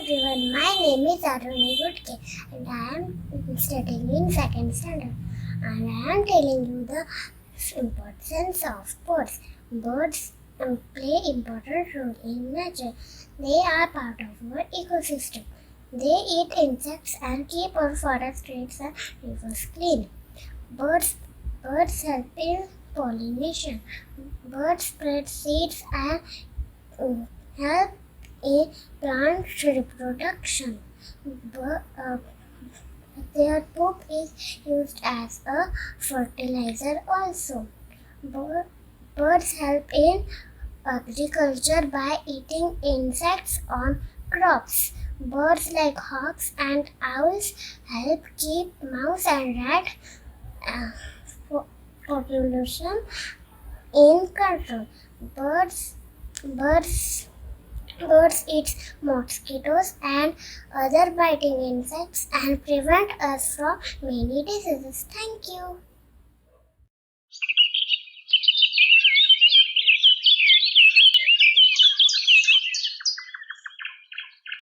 everyone, my name is Aaruni Ghutke and I am studying in 2nd standard and I am telling you the importance of birds. Birds play important role in nature. They are part of our ecosystem. They eat insects and keep our forest streets and rivers clean. Birds help in pollination. Birds spread seeds and help in plant reproduction. Their poop is used as a fertilizer also. Birds help in agriculture by eating insects on crops. Birds like hawks and owls help keep mouse and rat population in control. Birds eat mosquitoes and other biting insects and prevent us from many diseases. Thank you.